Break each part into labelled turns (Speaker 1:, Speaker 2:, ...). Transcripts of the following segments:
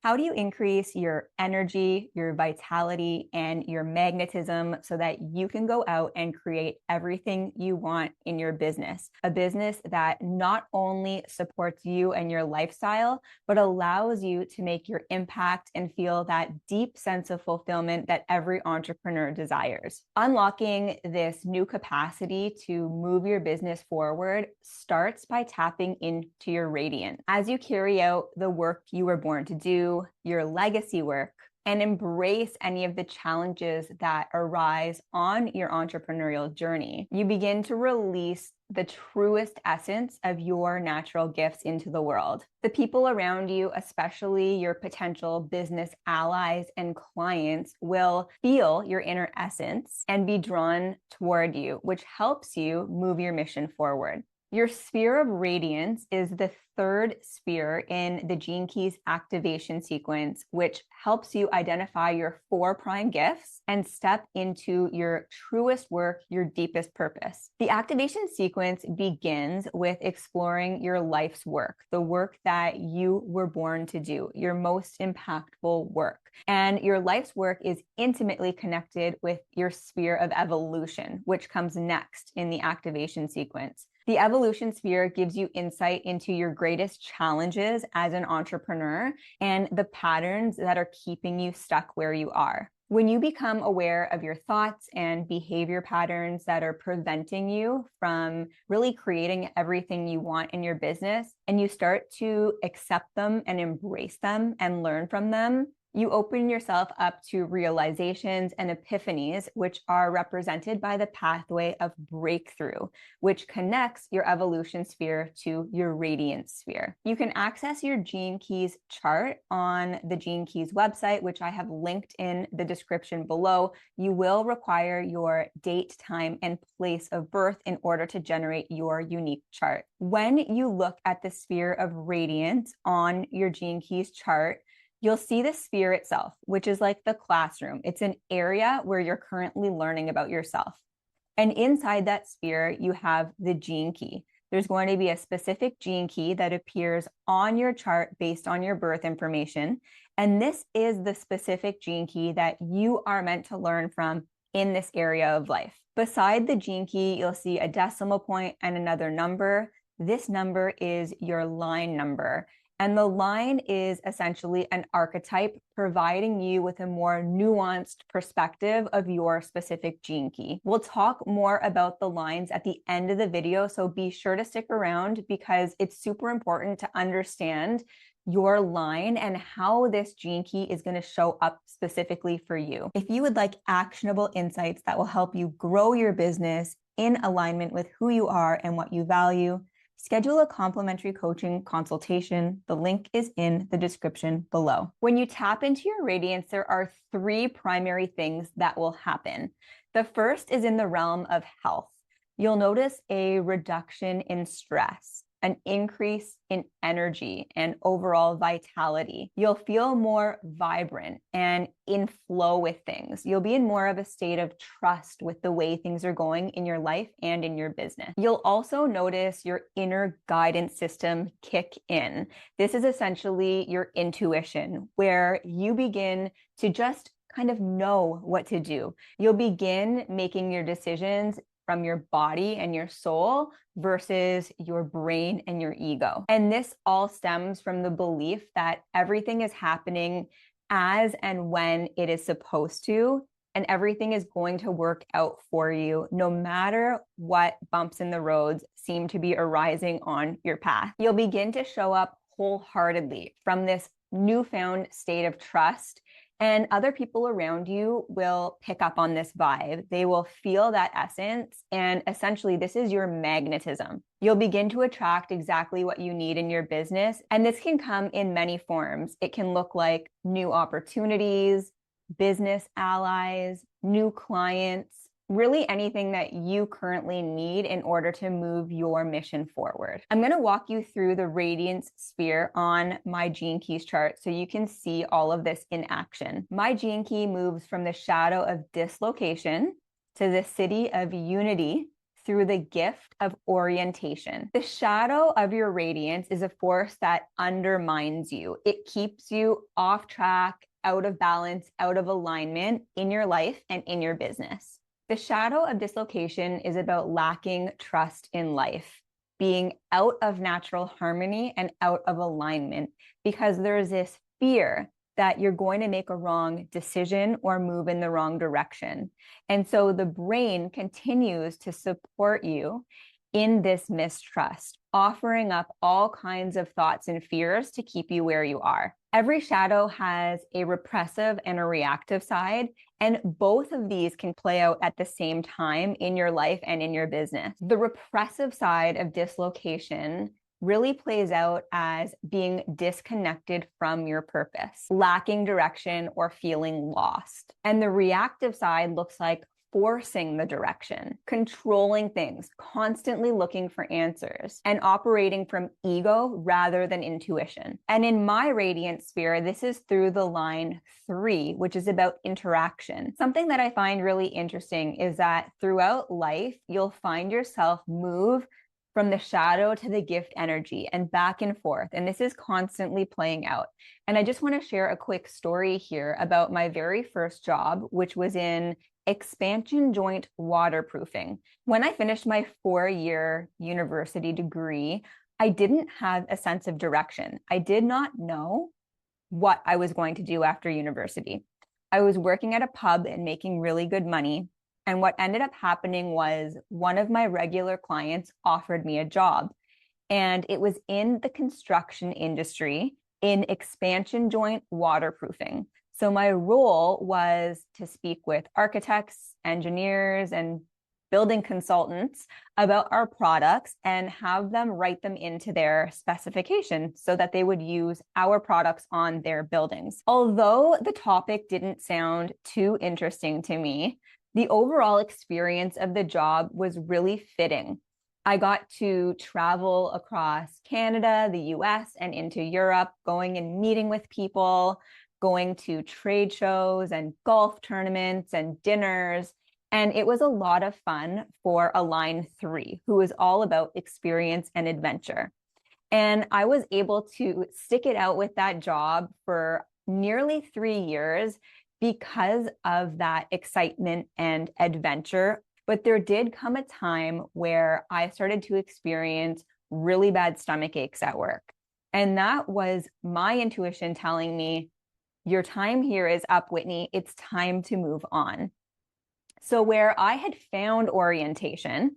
Speaker 1: How do you increase your energy, your vitality, and your magnetism so that you can go out and create everything you want in your business? A business that not only supports you and your lifestyle, but allows you to make your impact and feel that deep sense of fulfillment that every entrepreneur desires. Unlocking this new capacity to move your business forward starts by tapping into your radiance. As you carry out the work you were born to do, your legacy work, and embrace any of the challenges that arise on your entrepreneurial journey, you begin to release the truest essence of your natural gifts into the world. The people around you, especially your potential business allies and clients, will feel your inner essence and be drawn toward you, which helps you move your mission forward. Your sphere of radiance is the third sphere in the Gene Keys activation sequence, which helps you identify your 4 prime gifts and step into your truest work, your deepest purpose. The activation sequence begins with exploring your life's work, the work that you were born to do, your most impactful work. And your life's work is intimately connected with your sphere of evolution, which comes next in the activation sequence. The evolution sphere gives you insight into your greatest challenges as an entrepreneur and the patterns that are keeping you stuck where you are. When you become aware of your thoughts and behavior patterns that are preventing you from really creating everything you want in your business, and you start to accept them and embrace them and learn from them, you open yourself up to realizations and epiphanies, which are represented by the pathway of breakthrough, which connects your evolution sphere to your radiance sphere. You can access your Gene Keys chart on the Gene Keys website, which I have linked in the description below. You will require your date, time, and place of birth in order to generate your unique chart. When you look at the sphere of radiance on your Gene Keys chart, you'll see the sphere itself, which is like the classroom. It's an area where you're currently learning about yourself. And inside that sphere, you have the gene key. There's going to be a specific gene key that appears on your chart based on your birth information. And this is the specific gene key that you are meant to learn from in this area of life. Beside the gene key, you'll see a decimal point and another number. This number is your line number. And the line is essentially an archetype providing you with a more nuanced perspective of your specific gene key. We'll talk more about the lines at the end of the video, so be sure to stick around because it's super important to understand your line and how this gene key is going to show up specifically for you. If you would like actionable insights that will help you grow your business in alignment with who you are and what you value, schedule a complimentary coaching consultation. The link is in the description below. When you tap into your radiance, there are 3 primary things that will happen. The first is in the realm of health. You'll notice a reduction in stress, an increase in energy and overall vitality. You'll feel more vibrant and in flow with things. You'll be in more of a state of trust with the way things are going in your life and in your business. You'll also notice your inner guidance system kick in. This is essentially your intuition, where you begin to just kind of know what to do. You'll begin making your decisions from your body and your soul versus your brain and your ego. And this all stems from the belief that everything is happening as and when it is supposed to, and everything is going to work out for you, no matter what bumps in the roads seem to be arising on your path. You'll begin to show up wholeheartedly from this newfound state of trust, and other people around you will pick up on this vibe. They will feel that essence. And essentially, this is your magnetism. You'll begin to attract exactly what you need in your business. And this can come in many forms. It can look like new opportunities, business allies, new clients, really anything that you currently need in order to move your mission forward. I'm going to walk you through the radiance sphere on my Gene Keys chart so you can see all of this in action. My Gene Key moves from the shadow of dislocation to the city of unity through the gift of orientation. The shadow of your radiance is a force that undermines you. It keeps you off track, out of balance, out of alignment in your life and in your business. The shadow of dislocation is about lacking trust in life, being out of natural harmony and out of alignment, because there's this fear that you're going to make a wrong decision or move in the wrong direction. And so the brain continues to support you in this mistrust, offering up all kinds of thoughts and fears to keep you where you are. Every shadow has a repressive and a reactive side, and both of these can play out at the same time in your life and in your business. The repressive side of dislocation really plays out as being disconnected from your purpose, lacking direction, or feeling lost. And the reactive side looks like forcing the direction, controlling things, constantly looking for answers, and operating from ego rather than intuition. And in my radiance sphere, this is through the line 3, which is about interaction. Something that I find really interesting is that throughout life, you'll find yourself move from the shadow to the gift energy and back and forth. And this is constantly playing out. And I just want to share a quick story here about my very first job, which was in expansion joint waterproofing. When I finished my 4-year university degree, I didn't have a sense of direction. I did not know what I was going to do after university. I was working at a pub and making really good money. And what ended up happening was one of my regular clients offered me a job, and it was in the construction industry in expansion joint waterproofing. So my role was to speak with architects, engineers, and building consultants about our products and have them write them into their specification so that they would use our products on their buildings. Although the topic didn't sound too interesting to me, the overall experience of the job was really fitting. I got to travel across Canada, the US, and into Europe, going and meeting with people, going to trade shows and golf tournaments and dinners. And it was a lot of fun for a line 3, who is all about experience and adventure. And I was able to stick it out with that job for nearly 3 years because of that excitement and adventure. But there did come a time where I started to experience really bad stomach aches at work. And that was my intuition telling me, your time here is up, Whitney. It's time to move on. So where I had found orientation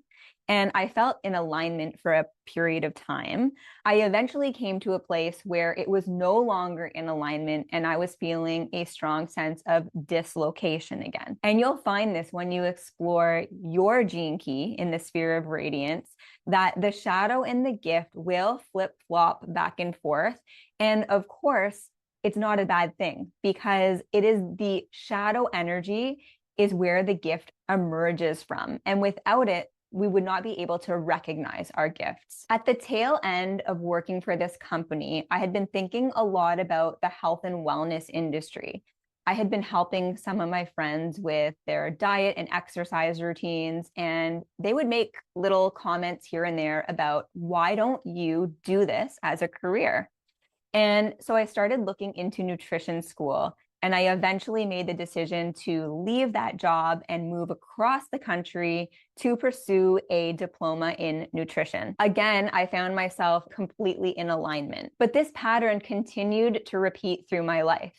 Speaker 1: and I felt in alignment for a period of time, I eventually came to a place where it was no longer in alignment and I was feeling a strong sense of dislocation again. And you'll find this when you explore your gene key in the sphere of radiance, that the shadow and the gift will flip-flop back and forth. And of course, it's not a bad thing, because it is the shadow energy is where the gift emerges from. And without it, we would not be able to recognize our gifts. At the tail end of working for this company, I had been thinking a lot about the health and wellness industry. I had been helping some of my friends with their diet and exercise routines, and they would make little comments here and there about, why don't you do this as a career? And so I started looking into nutrition school. And I eventually made the decision to leave that job and move across the country to pursue a diploma in nutrition. Again, I found myself completely in alignment, but this pattern continued to repeat through my life.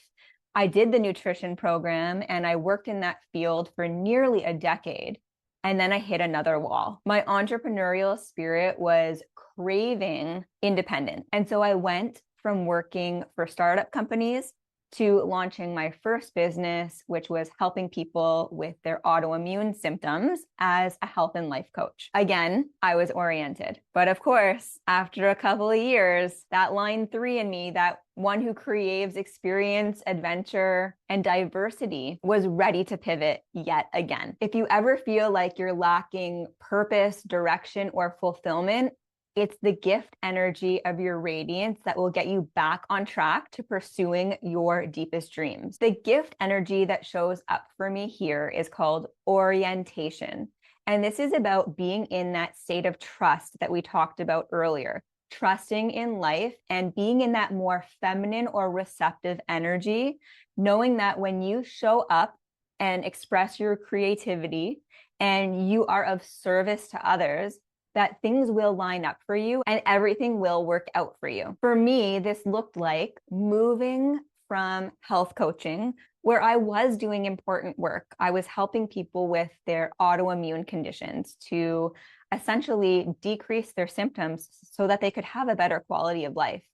Speaker 1: I did the nutrition program and I worked in that field for nearly a decade. And then I hit another wall. My entrepreneurial spirit was craving independence. And so I went from working for startup companies to launching my first business, which was helping people with their autoimmune symptoms as a health and life coach. Again, I was oriented. But of course, after a couple of years, that line 3 in me, that one who craves experience, adventure, and diversity, was ready to pivot yet again. If you ever feel like you're lacking purpose, direction, or fulfillment, it's the gift energy of your radiance that will get you back on track to pursuing your deepest dreams. The gift energy that shows up for me here is called orientation. And this is about being in that state of trust that we talked about earlier, trusting in life and being in that more feminine or receptive energy, knowing that when you show up and express your creativity and you are of service to others, that things will line up for you and everything will work out for you. For me, this looked like moving from health coaching, where I was doing important work. I was helping people with their autoimmune conditions to essentially decrease their symptoms so that they could have a better quality of life.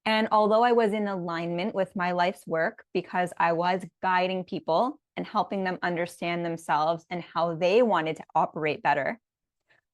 Speaker 1: And although I was in alignment with my life's work because I was guiding people and helping them understand themselves and how they wanted to operate better,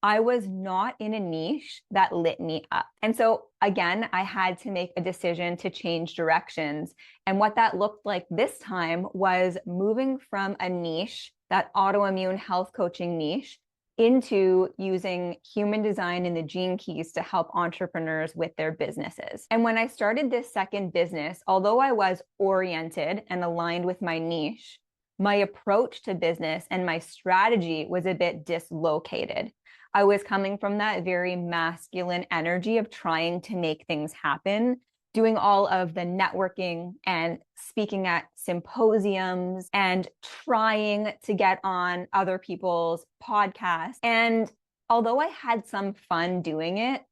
Speaker 1: I was not in a niche that lit me up. And so again, I had to make a decision to change directions. And what that looked like this time was moving from a niche, that autoimmune health coaching niche, into using human design and the Gene Keys to help entrepreneurs with their businesses. And when I started this second business, although I was oriented and aligned with my niche, my approach to business and my strategy was a bit dislocated. I was coming from that very masculine energy of trying to make things happen, doing all of the networking and speaking at symposiums and trying to get on other people's podcasts. And although I had some fun doing it,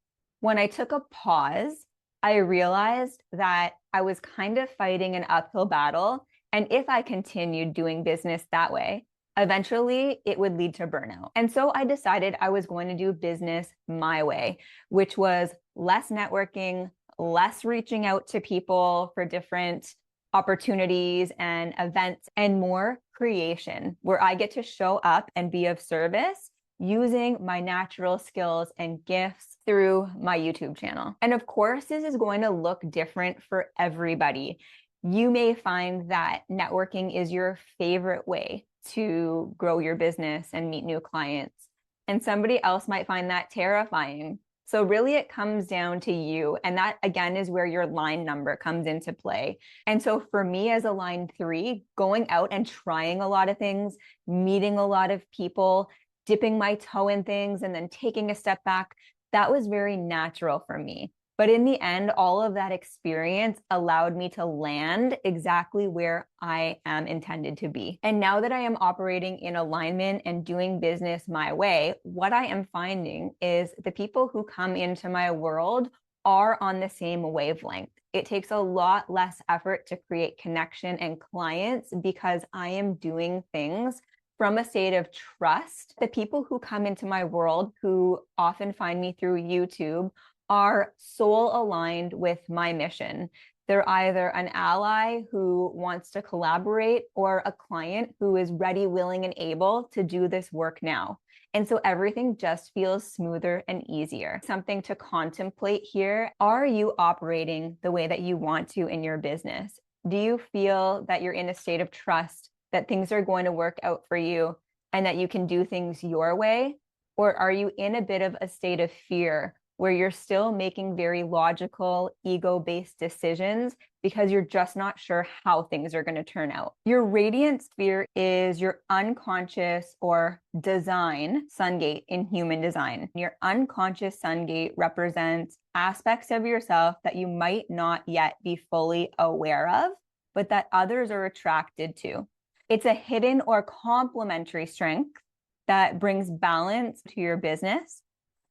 Speaker 1: when I took a pause, I realized that I was kind of fighting an uphill battle. And if I continued doing business that way, eventually it would lead to burnout. And so I decided I was going to do business my way, which was less networking, less reaching out to people for different opportunities and events, and more creation, where I get to show up and be of service using my natural skills and gifts through my YouTube channel. And of course, this is going to look different for everybody. You may find that networking is your favorite way to grow your business and meet new clients. And somebody else might find that terrifying. So really it comes down to you. And that again is where your line number comes into play. And so for me as a line 3, going out and trying a lot of things, meeting a lot of people, dipping my toe in things, and then taking a step back, that was very natural for me. But in the end, all of that experience allowed me to land exactly where I am intended to be. And now that I am operating in alignment and doing business my way, what I am finding is the people who come into my world are on the same wavelength. It takes a lot less effort to create connection and clients because I am doing things from a state of trust. The people who come into my world, who often find me through YouTube, are soul aligned with my mission. They're either an ally who wants to collaborate or a client who is ready, willing, and able to do this work now. And so everything just feels smoother and easier. Something to contemplate here. Are you operating the way that you want to in your business? Do you feel that you're in a state of trust, that things are going to work out for you and that you can do things your way? Or are you in a bit of a state of fear, where you're still making very logical, ego-based decisions because you're just not sure how things are going to turn out? Your radiant sphere is your unconscious or design sun gate in human design. Your unconscious sun gate represents aspects of yourself that you might not yet be fully aware of, but that others are attracted to. It's a hidden or complementary strength that brings balance to your business,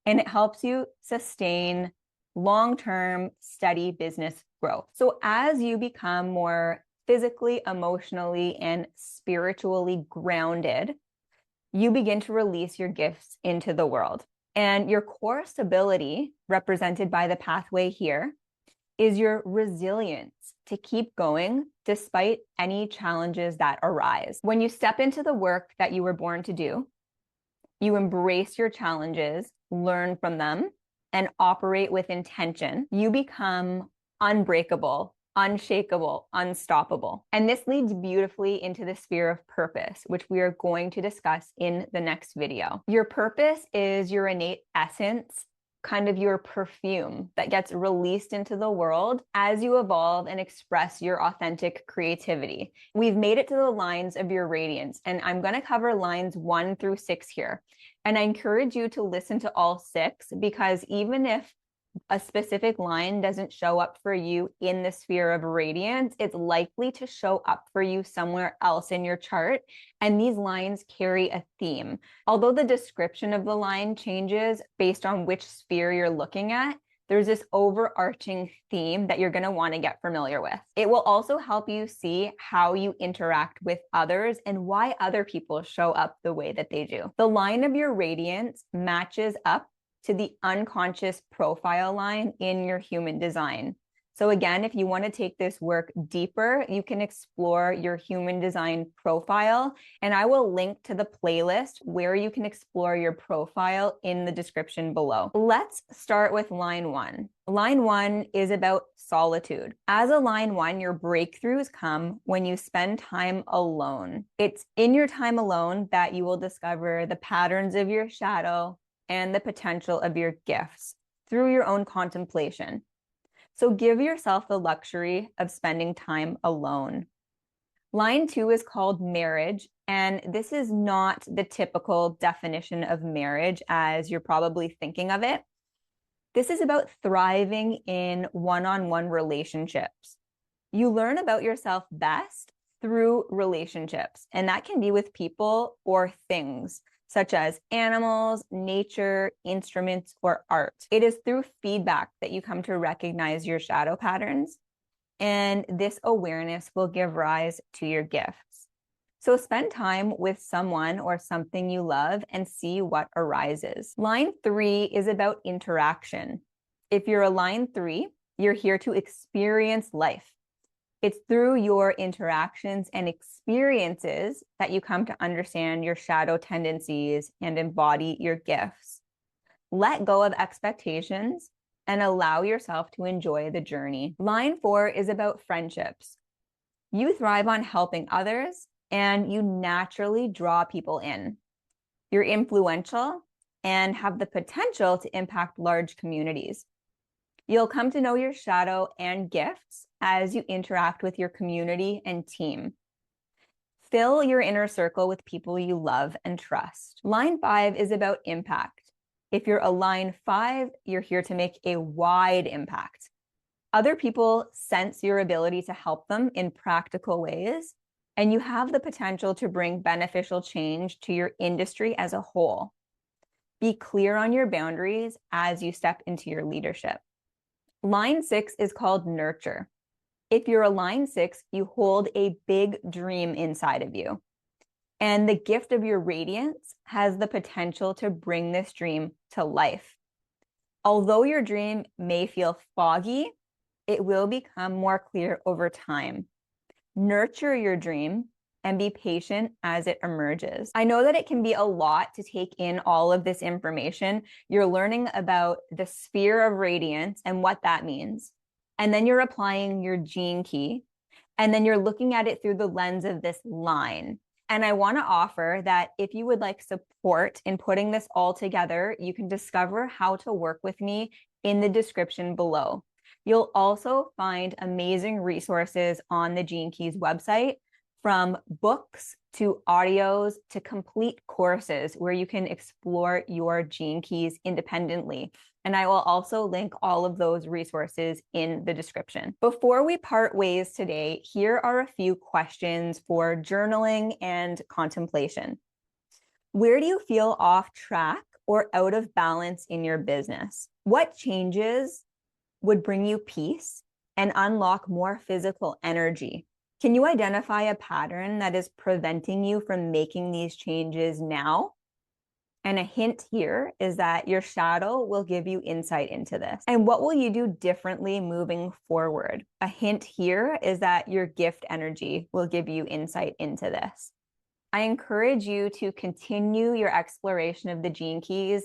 Speaker 1: and it helps you sustain long-term, steady business growth. So as you become more physically, emotionally, and spiritually grounded, you begin to release your gifts into the world. And your core stability, represented by the pathway here, is your resilience to keep going despite any challenges that arise. When you step into the work that you were born to do, you embrace your challenges, learn from them, and operate with intention, you become unbreakable, unshakable, unstoppable. And this leads beautifully into the sphere of purpose, which we are going to discuss in the next video. Your purpose is your innate essence, kind of your perfume that gets released into the world as you evolve and express your authentic creativity. We've made it to the lines of your radiance, and I'm going to cover lines 1 through 6 here. And I encourage you to listen to all 6, because even if a specific line doesn't show up for you in the sphere of radiance, it's likely to show up for you somewhere else in your chart. And these lines carry a theme. Although the description of the line changes based on which sphere you're looking at, there's this overarching theme that you're going to want to get familiar with. It will also help you see how you interact with others and why other people show up the way that they do. The line of your radiance matches up to the unconscious profile line in your human design. So again, if you want to take this work deeper, you can explore your human design profile, and I will link to the playlist where you can explore your profile in the description below. Let's start with line 1. Line 1 is about solitude. As a line 1, your breakthroughs come when you spend time alone. It's in your time alone that you will discover the patterns of your shadow and the potential of your gifts through your own contemplation. So give yourself the luxury of spending time alone. Line 2 is called marriage, and this is not the typical definition of marriage as you're probably thinking of it. This is about thriving in one-on-one relationships. You learn about yourself best through relationships, and that can be with people or things, such as animals, nature, instruments, or art. It is through feedback that you come to recognize your shadow patterns, and this awareness will give rise to your gifts. So spend time with someone or something you love and see what arises. Line 3 is about interaction. If you're a line 3, you're here to experience life. It's through your interactions and experiences that you come to understand your shadow tendencies and embody your gifts. Let go of expectations and allow yourself to enjoy the journey. Line 4 is about friendships. You thrive on helping others, and you naturally draw people in. You're influential and have the potential to impact large communities. You'll come to know your shadow and gifts as you interact with your community and team. Fill your inner circle with people you love and trust. Line 5 is about impact. If you're a line 5, you're here to make a wide impact. Other people sense your ability to help them in practical ways, and you have the potential to bring beneficial change to your industry as a whole. Be clear on your boundaries as you step into your leadership. Line 6 is called nurture. If you're a line 6, you hold a big dream inside of you. And the gift of your radiance has the potential to bring this dream to life. Although your dream may feel foggy, it will become more clear over time. Nurture your dream and be patient as it emerges. I know that it can be a lot to take in all of this information. You're learning about the sphere of radiance and what that means. And then you're applying your gene key. And then you're looking at it through the lens of this line. And I want to offer that if you would like support in putting this all together, you can discover how to work with me in the description below. You'll also find amazing resources on the Gene Keys website, from books to audios to complete courses where you can explore your gene keys independently. And I will also link all of those resources in the description. Before we part ways today, here are a few questions for journaling and contemplation. Where do you feel off track or out of balance in your business? What changes would bring you peace and unlock more physical energy? Can you identify a pattern that is preventing you from making these changes now? And a hint here is that your shadow will give you insight into this. And what will you do differently moving forward? A hint here is that your gift energy will give you insight into this. I encourage you to continue your exploration of the gene keys.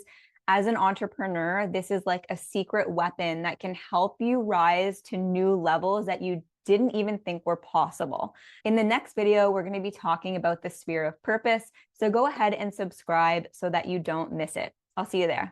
Speaker 1: As an entrepreneur, this is like a secret weapon that can help you rise to new levels that you didn't even think were possible. In the next video, we're going to be talking about the sphere of purpose. So go ahead and subscribe so that you don't miss it. I'll see you there.